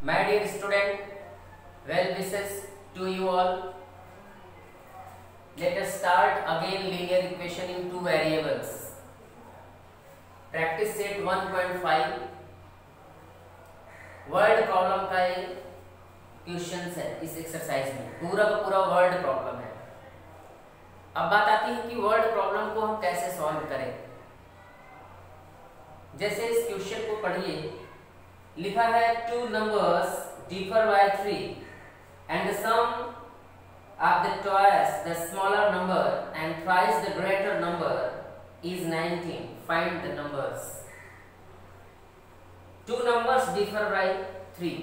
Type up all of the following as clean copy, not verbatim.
My dear student, well wishes to you all. Let us start again linear equation in two variables. Practice set 1.5 word problem का ये question है। इस exercise में पूरा का पूरा वर्ड प्रॉब्लम है। अब बात आती है कि वर्ड प्रॉब्लम को हम कैसे सॉल्व करें। जैसे इस क्वेश्चन को पढ़िए, लिखा है two numbers differ by 3 and the sum of the twice the smaller number and thrice the greater number is 19. Find the numbers. Two numbers differ by 3.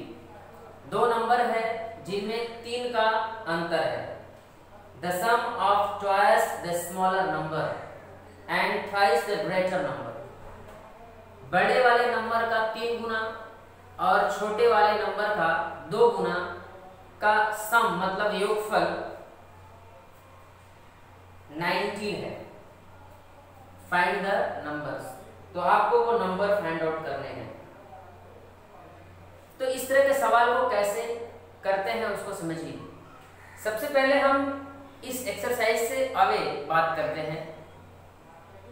दो नंबर है जिनमें 3 का अंतर है। The sum of twice the smaller number and thrice the greater number. बड़े वाले number का 3 गुना और छोटे वाले नंबर का 2 गुना का सम मतलब योगफल 19 है। Find the numbers. तो आपको वो नंबर फाइंड आउट करने हैं। तो इस तरह के सवाल को कैसे करते हैं उसको समझिए। सबसे पहले हम इस एक्सरसाइज से आगे बात करते हैं।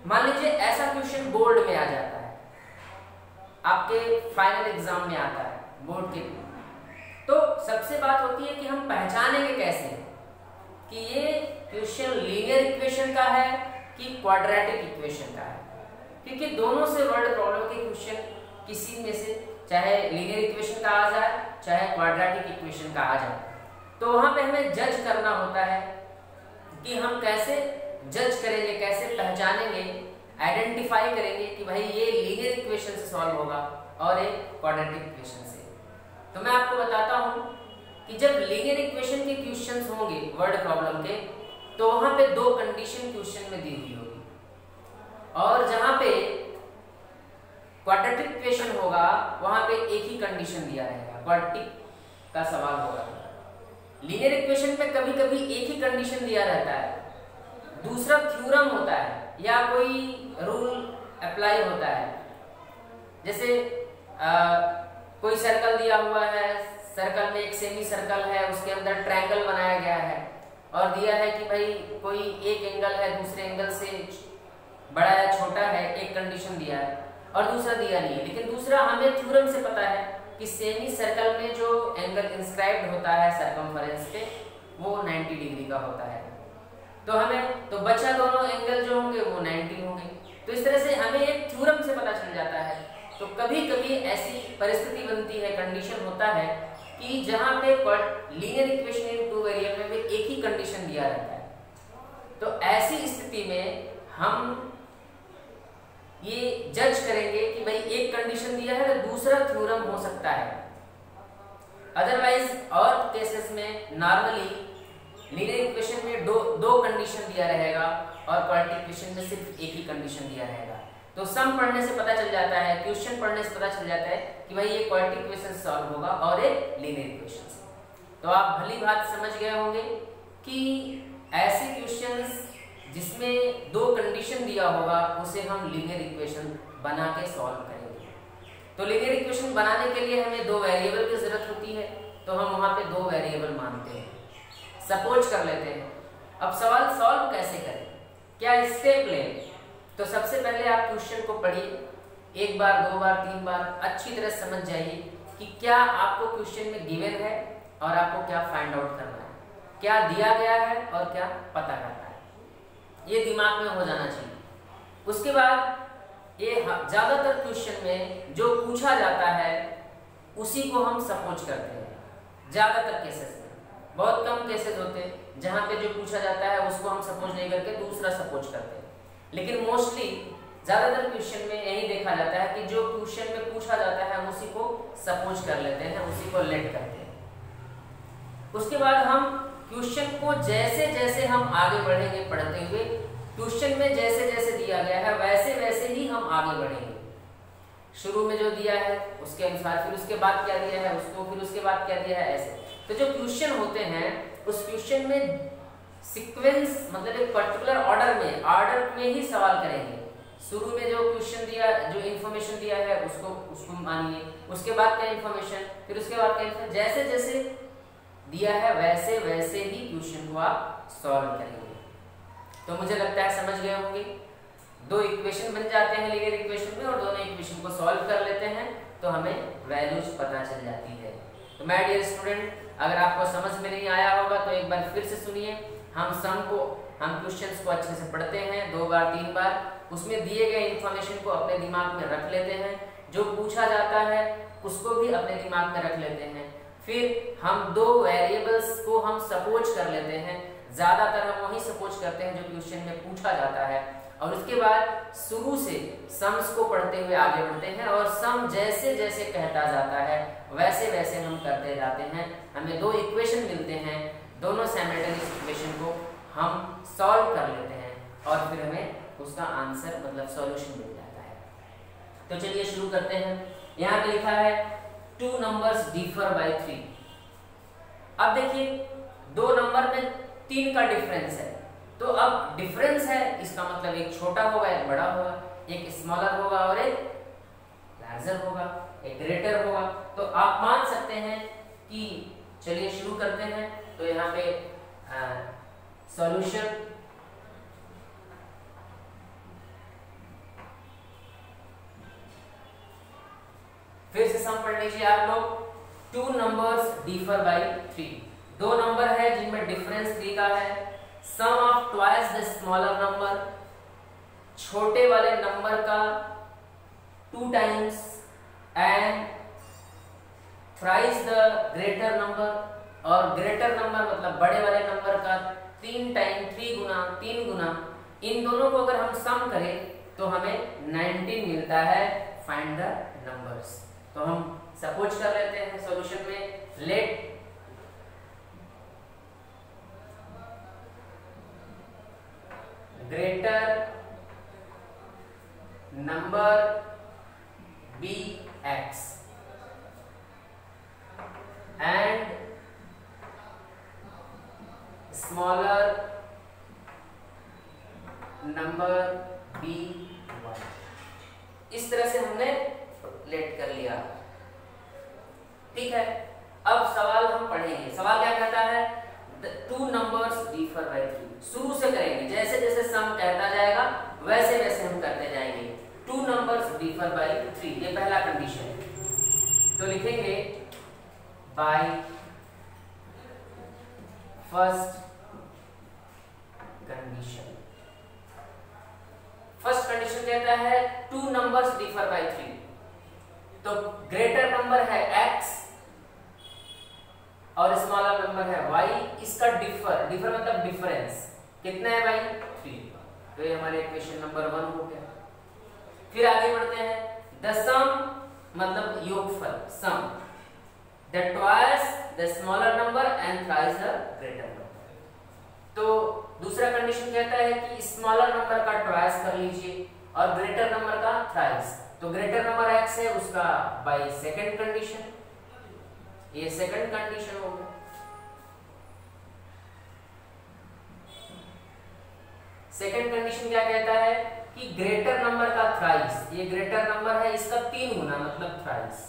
मान लीजिए ऐसा क्वेश्चन बोर्ड में आ जाता है, आपके फाइनल एग्जाम में आता है बोर्ड के, तो सबसे बात होती है कि हम पहचानेंगे कैसे कि ये क्वेश्चन लीनियर इक्वेशन का है कि क्वाड्रेटिक इक्वेशन का है। क्योंकि दोनों से वर्ड प्रॉब्लम के क्वेश्चन किसी में से चाहे लीनियर इक्वेशन का आ जाए चाहे क्वाड्रेटिक इक्वेशन का आ जाए, तो वहां पे हमें जज करना होता है कि हम कैसे जज करेंगे, कैसे पहचानेंगे, आइडेंटिफाई करेंगे कि भाई ये लीनियर इक्वेशन से सॉल्व होगा और एक क्वाड्रेटिक इक्वेशन से। तो मैं आपको बताता हूं कि जब लीनियर इक्वेशन के क्वेश्चंस होंगे वर्ड प्रॉब्लम के, तो वहां पे दो कंडीशन क्वेश्चन में दी हुई होगी, और जहां पे क्वाड्रेटिक इक्वेशन होगा वहां पे एक ही कंडीशन दिया रहेगा, क्वाड्रेटिक का सवाल होगा। लीनियर इक्वेशन में कभी कभी एक ही कंडीशन दिया रहता है, दूसरा थ्योरम होता है या कोई रूल अप्लाई होता है। जैसे कोई सर्कल दिया हुआ है, सर्कल में एक सेमी सर्कल है, उसके अंदर ट्रायंगल बनाया गया है और दिया है कि भाई कोई एक एंगल है दूसरे एंगल से बड़ा या छोटा है, एक कंडीशन दिया है और दूसरा दिया नहीं है। लेकिन दूसरा हमें थ्योरम से पता है कि सेमी सर्कल में जो एंगल इंस्क्राइब्ड होता है सरकमफेरेंस पे वो 90 डिग्री का होता है। तो हमें तो बचा दोनों एंगल जो होंगे वो 90 होंगे। तो इस तरह से हमें एक थ्योरम से पता चल जाता है। तो कभी कभी ऐसी परिस्थिति बनती है, कंडीशन होता है कि जहां पे linear equation in two variable में एक ही कंडीशन दिया रहता है। तो ऐसी स्थिति में हम ये जज करेंगे कि भाई एक कंडीशन दिया है तो दूसरा थ्योरम हो सकता है। अदरवाइज और केसेस में नॉर्मली लीनियर इक्वेशन में दो कंडीशन दिया रहेगा और क्वाड्रेटिक इक्वेशन में सिर्फ एक ही कंडीशन दिया रहेगा। तो सम पढ़ने से पता चल जाता है, क्वेश्चन पढ़ने से पता चल जाता है कि भाई ये क्वाड्रेटिक इक्वेशन से सॉल्व होगा और एक लीनियर इक्वेशन से। तो आप भली बात समझ गए होंगे कि ऐसे क्वेश्चंस जिसमें दो कंडीशन दिया होगा उसे हम लीनियर इक्वेशन बना के सॉल्व करेंगे। तो लीनियर इक्वेशन बनाने के लिए हमें दो वेरिएबल की जरूरत होती है, तो हम वहां पे दो वेरिएबल मानते हैं। सपोज कर लेते हैं। अब सवाल सॉल्व कैसे करें, क्या स्टेप लें? तो सबसे पहले आप क्वेश्चन को पढ़िए, एक बार, दो बार, तीन बार अच्छी तरह समझ जाइए कि क्या आपको क्वेश्चन में गिवन है और आपको क्या फाइंड आउट करना है, क्या दिया गया है और क्या पता करना है। ये दिमाग में हो जाना चाहिए। उसके बाद ये ज्यादातर क्वेश्चन में जो पूछा जाता है उसी को हम सपोज करते हैं। ज्यादातर केसेस में, बहुत कम केसेस होते हैं जहां पे जो पूछा जाता है उसको हम सपोज नहीं करके दूसरा सपोज करते हैं। लेकिन मोस्टली ज्यादातर क्वेश्चन में यही देखा जाता है कि जो क्वेश्चन में पूछा जाता है उसी को सपोज कर लेते हैं, उसी को लेट करते हैं। उसके बाद हम क्वेश्चन को जैसे जैसे हम आगे बढ़ेंगे पढ़ते हुए, क्वेश्चन में जैसे जैसे दिया गया है वैसे वैसे ही हम आगे बढ़ेंगे। शुरू में जो दिया है उसके अनुसार, फिर उसके बाद क्या दिया है उसको, फिर उसके बाद क्या दिया है, ऐसे। तो जो क्वेश्चन होते हैं उस क्वेश्चन में सीक्वेंस मतलब एक पर्टिकुलर ऑर्डर में ही सवाल करेंगे। शुरू में जो क्वेश्चन दिया, जो इंफॉर्मेशन दिया है उसको मानिए, उसके बाद क्या इन्फॉर्मेशन, फिर उसके बाद क्या इन्फॉर्मेशन, जैसे जैसे दिया है वैसे वैसे ही क्वेश्चन को आप सॉल्व करेंगे। तो मुझे लगता है समझ गए होंगे। दो इक्वेशन बन जाते हैं लीनियर इक्वेशन में और दोनों इक्वेशन को सॉल्व कर लेते हैं तो हमें वैल्यूज पता चल जाती है। तो माय डियर स्टूडेंट, अगर आपको समझ में नहीं आया होगा तो एक बार फिर से सुनिए। हम क्वेश्चंस को अच्छे से पढ़ते हैं 2 बार 3 बार, उसमें दिए गए इंफॉर्मेशन को अपने दिमाग में रख लेते हैं, जो पूछा जाता है उसको भी अपने दिमाग में रख लेते हैं। फिर हम 2 वेरिएबल्स को हम सपोज कर लेते हैं, ज्यादातर हम वही सपोज करते हैं जो क्वेश्चन में पूछा जाता है, और उसके बाद शुरू से सम्स को पढ़ते हुए आगे बढ़ते हैं और सम जैसे जैसे कहता जाता है वैसे वैसे हम करते जाते हैं। हमें 2 इक्वेशन मिलते हैं, दोनों साइमल्टेनियस इक्वेशन को हम सॉल्व कर लेते हैं और फिर हमें उसका आंसर मतलब सॉल्यूशन मिल जाता है। तो चलिए शुरू करते हैं। यहाँ पे लिखा है 2 numbers differ by 3। अब देखिए 2 नंबर में 3 का डिफरेंस है, तो अब डिफरेंस है इसका मतलब एक छोटा होगा एक बड़ा होगा, एक स्मॉलर होगा और एक लार्जर होगा, एक ग्रेटर होगा। तो आप मान सकते हैं कि चलिए शुरू करते हैं। तो यहाँ पे सॉल्यूशन फिर से सम पढ़ लीजिए आप लोग। 2 numbers differ by 3। 2 नंबर है जिनमें डिफरेंस 3 का है। Sum of twice the smaller number, छोटे वाले नंबर का 2 times and thrice the greater number, और ग्रेटर नंबर मतलब बड़े वाले नंबर का 3 टाइम 3 गुना। इन दोनों को अगर हम सम करें तो हमें 19 मिलता है। Find the numbers. तो हम सपोज कर लेते हैं सॉल्यूशन में, let greater number be X and smaller number be one. इस तरह से हमने लेट कर लिया। ठीक है, अब सवाल हम पढ़ेंगे। सवाल क्या कहता है? 2 numbers differ by 3। शुरू से करेंगे, जैसे जैसे सम कहता जाएगा वैसे वैसे हम करते जाएंगे। 2 numbers differ by 3, ये पहला कंडीशन है। तो लिखेंगे by first condition. First condition कहता है 2 numbers differ by 3। तो ग्रेटर नंबर है x और स्मॉलर नंबर है y, इसका डिफर मतलब डिफरेंस कितना है भाई? 3। तो ये हमारे इक्वेशन नंबर 1 हो गया। फिर आगे बढ़ते हैं। द सम मतलब योगफल, sum the twice the smaller number and thrice the greater number. तो दूसरा कंडीशन कहता है कि स्मॉलर नंबर का ट्वाइस कर लीजिए और ग्रेटर नंबर का थ्राइस। तो ग्रेटर नंबर x है उसका बाय सेकंड कंडीशन, ये सेकंड कंडीशन हो गया। सेकंड कंडीशन क्या कहता है कि ग्रेटर नंबर का थ्राइस, ये ग्रेटर नंबर है इसका 3 गुना मतलब थ्राइस,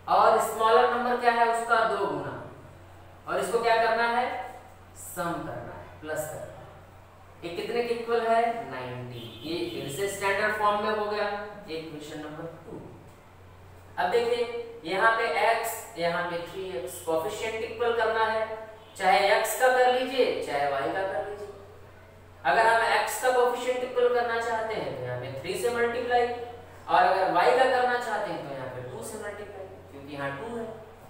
और स्मॉलर नंबर क्या है उसका 2 गुना, और इसको क्या करना है? सम करना है, प्लस करना है। ये कितने के इक्वल है? 90। ये फिर से स्टैंडर्ड फॉर्म में हो गया, इक्वेशन नंबर 2। अब देखिए यहाँ पे x, यहाँ पे 3x, कोएफिशिएंट इक्वल करना है, चाहे x का कर लीजिए चाहे y का कर लीजिए। अगर हम x का कोएफिशिएंट इक्वल करना चाहते हैं तो यहाँ पे 3 से मल्टीप्लाई, और अगर y का करना चाहते हैं तो यहाँ पे 2 से मल्टीप्लाई, क्योंकि यहाँ 2 है।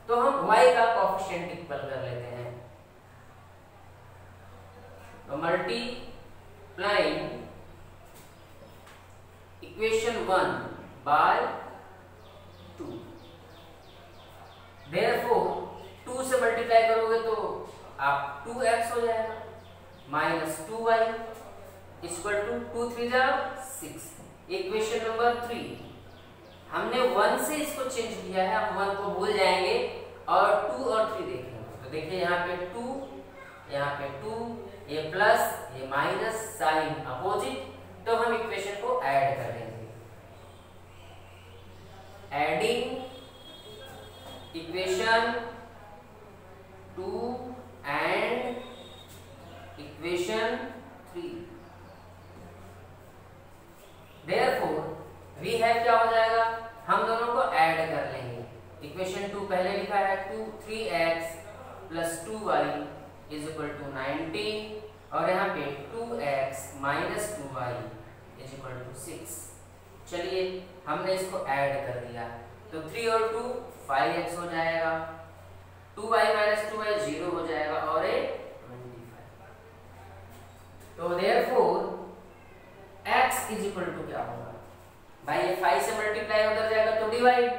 तो हम y का कोएफिशिएंट इक्वल कर लेते हैं। तो मल्टीप्लाइंग इक्वेशन 1 बाय 2, देयरफॉर 2 से मल्टीप्लाई करोगे तो आप 2x हो जाएगा माइनस 2y इक्वल टू 2 3 जा 6। इक्वेशन नंबर 3 हमने 1 से इसको चेंज किया है, हम 1 को भूल जाएंगे और 2 और 3 देखेंगे। तो देखिए यहाँ पे 2, यहाँ पे 2, ये प्लस ये माइनस, साइन अपोजिट, तो हम इक्वेशन को ऐड कर देंगे। Adding equation 2 and equation 3। Therefore we have क्या हो जाएगा, हम दोनों को ऐड कर लेंगे। इक्वेशन 2 पहले लिखा है 3x + 2y = 19 और यहाँ पे 2x - 2y = 6। चलिए हमने इसको ऐड कर दिया तो 3 और 2 5x हो जाएगा, 2y - 2y 0 हो जाएगा और ये 25। तो therefore x = क्या होगा भाई, ये 5 से मल्टीप्लाई उधर जाएगा तो डिवाइड,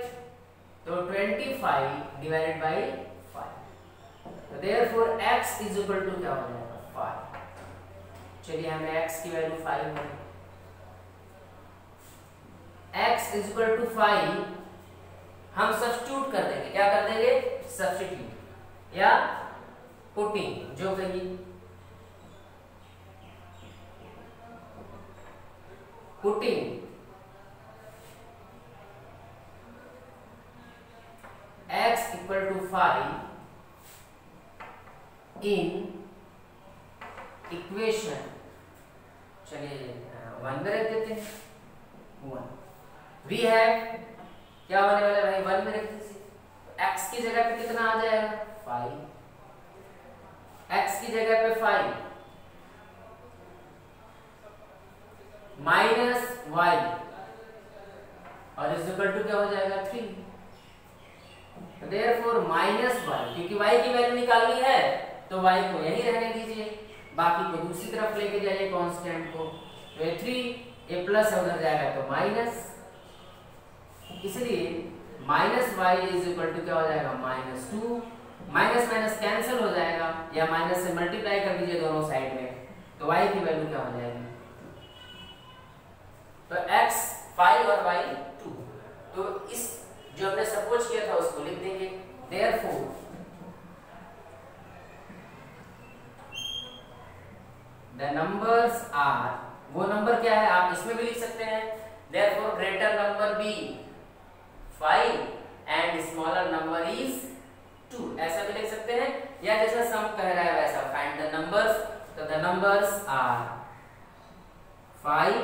तो 25 / 5। तो therefore x = क्या हो जाएगा 5। चलिए हमें x की वैल्यू 5 है, x = 5 हम सब्स्टिट्यूट कर देंगे। क्या कर देंगे, सब्स्टिट्यूट या पुटिंग, जो कहिए। पुटिंग x = 5 इन इक्वेशन, चलिए 1 में रख देते हैं 1। वी हैव क्या होने वाला है भाई, 1 में रख दीजिए, x की जगह पे कितना आ जाएगा 5, x की जगह पे 5 - y और = क्या हो जाएगा 3। Therefore -y, क्योंकि y की वैल्यू निकालनी है तो y को यही रहने दीजिए, बाकी को दूसरी तरफ लेके जाइए कांस्टेंट को। तो ये 3 ये प्लस उधर जाएगा तो माइनस, इसलिए -y = क्या हो जाएगा -2। माइनस माइनस कैंसिल हो जाएगा या माइनस से मल्टीप्लाई कर दीजिए दोनों साइड में, तो y की वैल्यू क्या हो जाएगी, तो x 5 और y 2। तो इस जो हमने सपोज किया था उसको लिख देंगे। Therefore the numbers are, वो नंबर क्या है आप इसमें भी लिख सकते हैं। Therefore greater number be 5 and smaller number is 2, ऐसा भी लिख सकते हैं, या जैसा सम कह रहा है वैसा find the numbers, तो the numbers are 5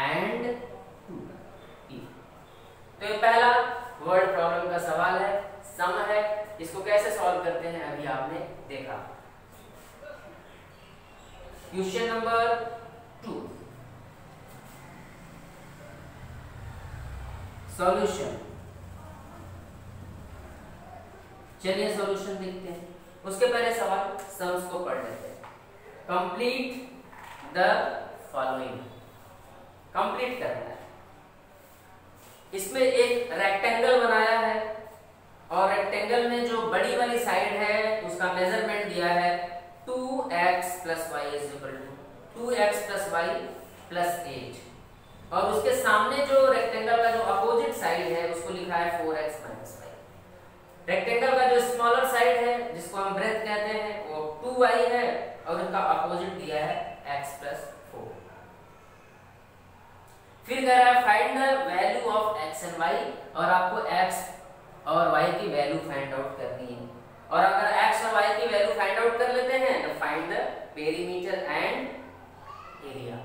and 2। तो ये पहला वर्ड प्रॉब्लम का सवाल है, सम है, इसको कैसे सॉल्व करते हैं अभी आपने देखा। Question number 2, solution. चलिए सॉल्यूशन देखते हैं, उसके पहले सवाल सम्स को पढ़ लेते हैं। कंप्लीट द फॉलोइंग, कंप्लीट करना है। इसमें एक रेक्टेंगल बनाया है और रेक्टेंगल में जो बड़ी वाली साइड है उसका मेजरमेंट दिया है 2x + y = 2x + y + 8, और उसके सामने जो रेक्टेंगल का जो अपोजिट साइड है उसको लिखा है 4x - y। रेक्टेंगल का जो स्मॉलर साइड है जिसको हम ब्रेथ कहते हैं वो 2y है और उनका अपोजिट दिया है x + 4। फिर कह रहा है find the value of x and y, और आपको x और y की वैल्यू फाइंड आउट करनी है। और अगर x और y की वैल्यू फाइंड आउट कर लेते हैं तो find the perimeter and area.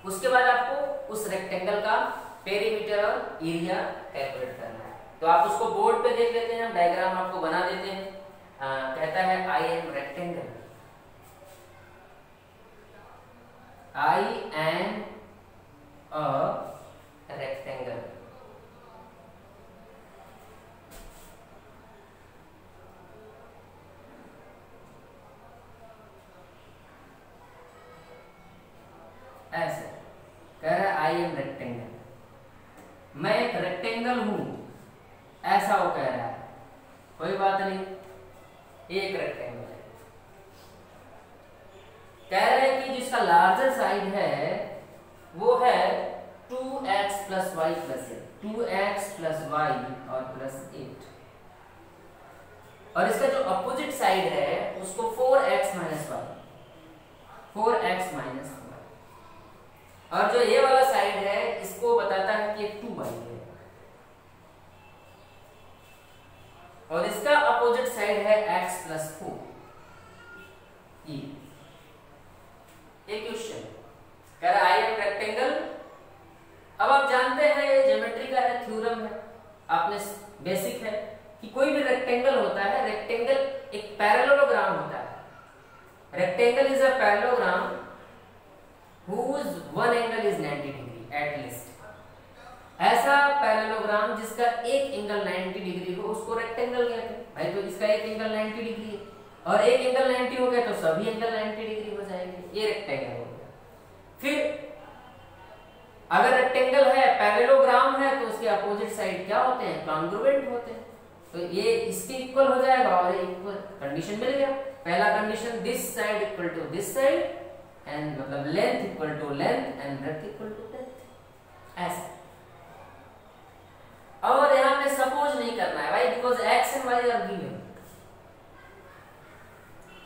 उसके बाद आपको उस रेक्टेंगल का पेरीमीटर और एरिया कैलकुलेट करना है। तो आप उसको बोर्ड पे देख लेते हैं, डायग्राम आपको बना देते हैं। कहता है I am rectangle, I am a rectangle। ऐसे कह रहा है आई एम रेक्टेंगल, मैं एक रेक्टेंगल हूं, ऐसा वो कह रहा है। कोई बात नहीं, एक रेक्टेंगल है। कह रहे हैं कि जिसका लार्जर साइड है वो है 2x + y + 8, 2x + y और +8, और इसका जो अपोजिट साइड है उसको 4x - y, 4x - y, और जो ये वाला साइड है इसको बताता है कि 2y है। और इसका अपोजिट साइड है x प्लस 4। ये क्वेश्चन कह रहा है आई एम रेक्टेंगल। अब आप जानते हैं ये ज्योमेट्री का है, थ्योरम है, आपने बेसिक है कि कोई भी रेक्टेंगल होता है, रेक्टेंगल एक पैरेललोग्राम होता है। Rectangle is a parallelogram whose one angle is 90 degree at least। ऐसा पैरेललोग्राम जिसका एक एंगल 90 डिग्री हो उसको रेक्टेंगल कहते हैं। भाई तो इसका एक एंगल 90 डिग्री है और एक एंगल 90 हो गया तो सभी एंगल 90 डिग्री हो जाएंगे, ये रेक्टेंगल हो गया। फिर अगर रेक्टेंगल है, पैरेललोग्राम है, तो उसके अपोजिट साइड क्या होते हैं? कॉन्ग्रुएंट होते हैं। तो ये इसके इक्वल हो जाएगा और ये इक्वल, कंडीशन मिल गया। पहला condition this side equal to this side and मतलब length equal to length and breadth equal to breadth, ऐसा। और यहां पे सपोज नहीं करना है भाई, because x and y are given,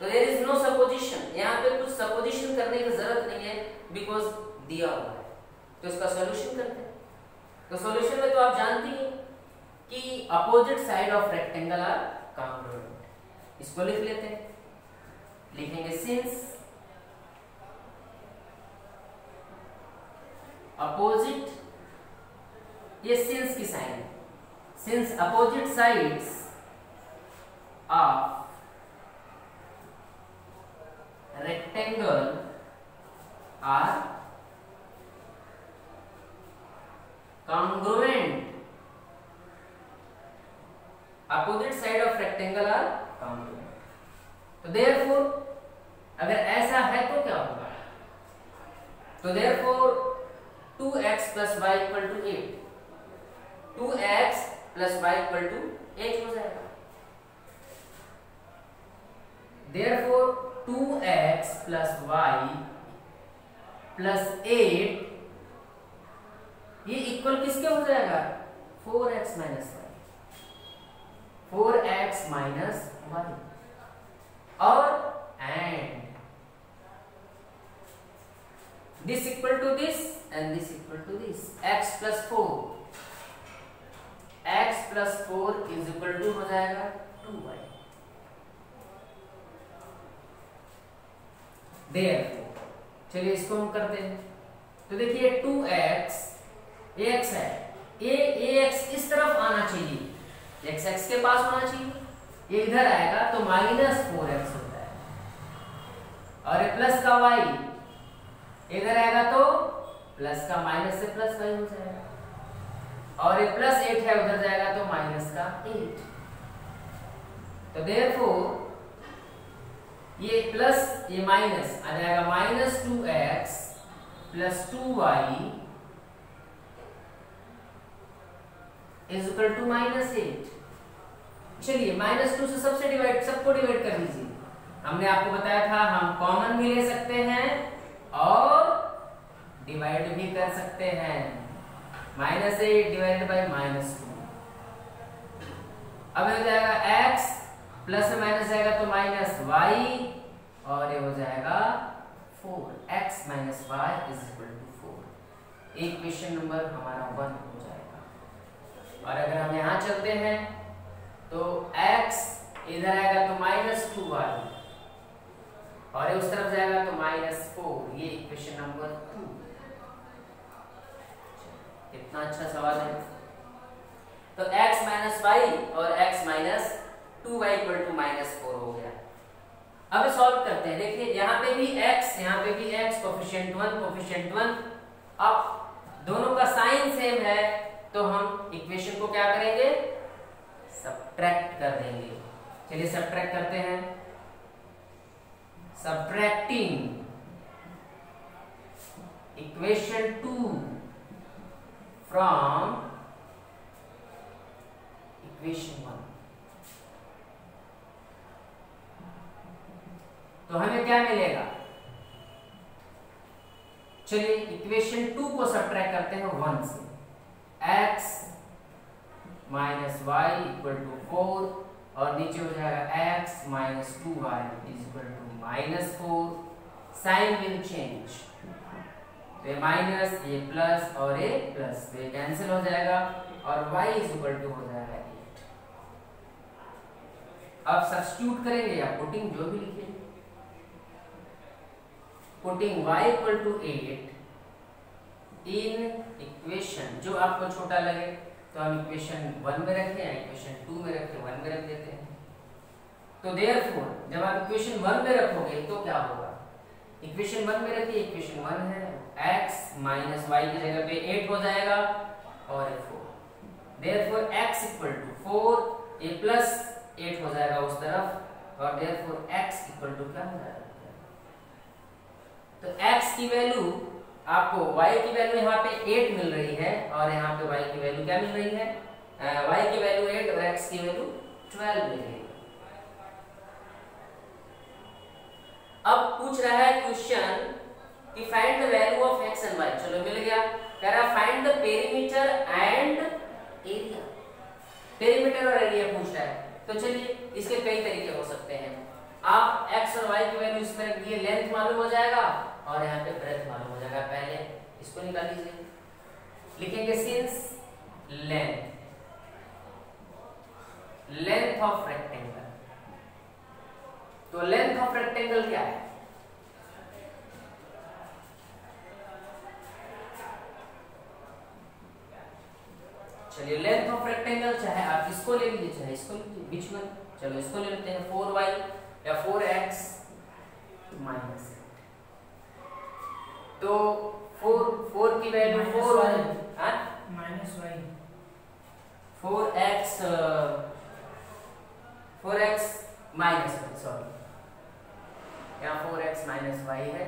तो देयर इज नो सपोजिशन। यहां पे कुछ सपोजिशन करने की जरूरत नहीं है बिकॉज दिया हुआ है। तो इसका सॉल्यूशन करते हैं। तो सॉल्यूशन में तो आप जानती हैं कि opposite side of rectangle are congruent. इसको लिख लेते हैं, लिखेंगे सिंस अपोजिट, ये सिंस की साइन है, since opposite sides of rectangle are congruent, opposite side of rectangle are congruent। तो therefore अगर ऐसा है तो क्या होगा? तो therefore 2x plus y equal to 8, 2x plus y equal to 8 हो जाएगा। therefore 2x plus y plus 8 ये इक्वल किसके हो जाएगा? 4x minus y, 4x minus Y. और and this equal to this and this equal to this, x plus 4, x plus 4 is equal to हो जाएगा 2y। Therefore चलिए इसको हम करते हैं। तो देखिए 2x, ax है, ax इस तरफ आना चाहिए, x x के पास होना चाहिए, ये इधर आएगा तो माइनस 4x होता है। और ये प्लस का y इधर आएगा तो प्लस का माइनस से प्लस y हो जाएगा। और ये प्लस 8 है, उधर जाएगा तो माइनस का 8। तो देयरफॉर ये प्लस ये माइनस आ जाएगा, minus 2x plus 2y is equal to minus 8। चलिए माइनस 2 से सबको डिवाइड कर दीजिए। हमने आपको बताया था हम कॉमन भी ले सकते हैं और डिवाइड भी कर सकते हैं। माइनस 8 डिवाइडेड बाई माइनस 2, अब हो जाएगा x प्लस में माइनस जाएगा तो माइनस y और ये हो जाएगा 4x minus y is equal to 4। Equation number हमारा 1 हो जाएगा। और अगर हम यहाँ चलते हैं तो x इधर आएगा तो माइनस 2y और ये उस तरफ जाएगा तो माइनस 4। ये इक्वेशन नंबर 2। कितना अच्छा सवाल है। तो x माइनस वाई और x minus 2y equal to minus 4 हो गया। अब सॉल्व करते हैं। देखिए यहाँ पे भी x, यहाँ पे भी x, कोफिशिएंट 1 कोफिशिएंट 1। अब दोनों का साइन सेम है तो हम इक्वेशन को क्या करेंगे? सबट्रैक्ट कर देंगे। चलिए सबट्रैक्ट करते हैं। सबट्रैक्टिंग इक्वेशन 2 फ्रॉम इक्वेशन 1, तो हमें क्या मिलेगा? चलिए इक्वेशन 2 को सबट्रैक्ट करते हैं 1 से। x minus Y equal to 4 और नीचे हो जाएगा x minus 2y is equal to minus 4। Sign will change, तो ये माइनस, ये प्लस और ये प्लस, तो ये कैंसिल हो जाएगा और y इज इक्वल टू हो जाएगा 8। अब सब्स्टिट्यूट करेंगे या पुटिंग जो भी लिखे, putting y equal to 8 in equation जो आपको छोटा लगे, तो हम इक्वेशन 1 में रखें या इक्वेशन 2 में रखें, 1 में रख देते हैं। तो देयरफॉर जब आप इक्वेशन 1 में रखोगे तो क्या होगा, इक्वेशन 1 में रखिए, इक्वेशन 1 है x माइनस y की जगह पे 8 हो जाएगा और 4, देयरफॉर x इक्वल टू 4, ये प्लस 8 हो जाएगा उस तरफ, और देयरफॉर x इक्वल टू क्या हो जाएगा, तो x की वैल्यू आपको y की वैल्यू यहाँ पे 8 मिल रही है और यहाँ पे y की वैल्यू क्या मिल रही है, y की वैल्यू 8 और x की वैल्यू 12 मिल रही है। अब पूछ रहा है क्वेश्चन कि find the value of x and y, चलो मिल गया, कह रहा find the perimeter and area, perimeter और एरिया पूछ रहा है। तो चलिए इसके कई तरीके हो सकते हैं, आप x और y की वैल्यू इसमें रख दिए, लेंथ मालूम हो जाएगा और यहाँ पे ब्रेथ मालूम हो जाएगा, पहले इसको निकाल लीजिए, लिखेंगे सिंस लेंथ ऑफ रेक्टेंगल, तो लेंथ ऑफ रेक्टेंगल क्या है, चलिए लेंथ ऑफ रेक्टेंगल चाहे आप इसको ले लीजिए चाहे इसको ले लीजिए बीच में, चलो इसको ले लेते हैं 4y या 4x माइनस, तो 4 की value 4y minus y, 4x minus y, sorry यहाँ 4x माइनस y है,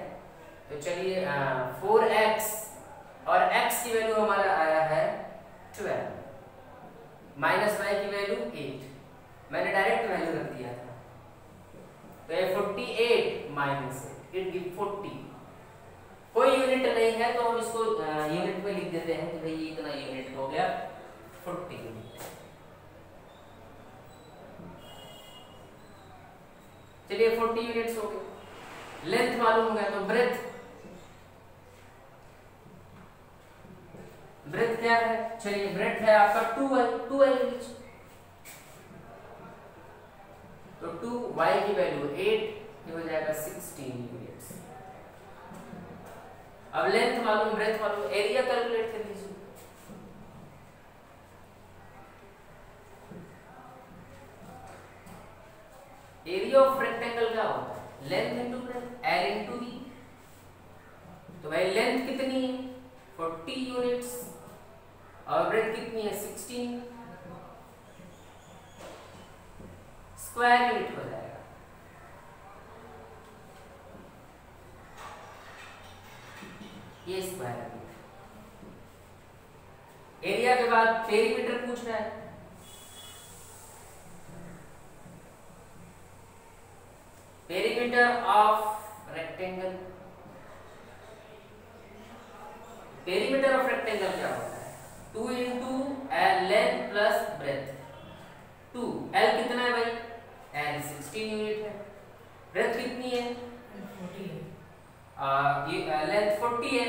तो चलिए 4x और x की वैल्यू हमारा आया है 12, माइनस y की वैल्यू 8, मैंने डायरेक्ट वैल्यू रख दिया था, तो ये 48 माइनस 8 गिव 40, कोई यूनिट नहीं है तो हम इसको यूनिट में लिख देते हैं कि भाई ये इतना यूनिट हो गया 40 यूनिट। चलिए 40 यूनिट्स हो गए, लेंथ मालूम हो गया, तो ब्रेथ क्या है, चलिए ब्रेथ है आपका 2y लीजिए, तो 2y की वैल्यू 8, ये हो जाएगा 16 यूनिट्स। अब लेंथ मालूम ब्रेथ मालूम, एरिया कैलकुलेट कर लीजिए, एरिया ऑफ रेक्टेंगल क्या होता है, length into breadth, L into B, तो भाई लेंथ कितनी है 40 यूनिट्स और ब्रेथ कितनी है 16, स्क्वायर यूनिट हो जाएगा, ये स्क्वायर यूनिट। एरिया के बाद पेरीमीटर पूछ रहा है, perimeter of rectangle, perimeter of rectangle क्या होता है, 2 into length plus breadth, 2 L कितना है भाई, L 16 यूनिट है, ब्रेथ कितनी है 40 है, ये लेंथ 40 है,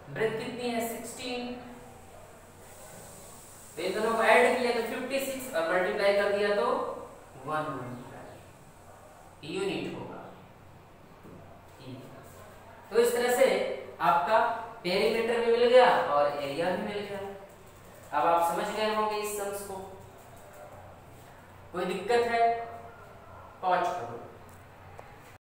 ब्रेथ कितनी है 16, तो इन दोनों को ऐड किया तो 56 और मल्टीप्लाई कर दिया तो 1 यूनिट होगा। तो इस तरह से आपका पेरीमीटर भी मिल गया और एरिया भी मिल गया। अब आप समझ गए होंगे इस सम्स को, कोई दिक्कत है पॉज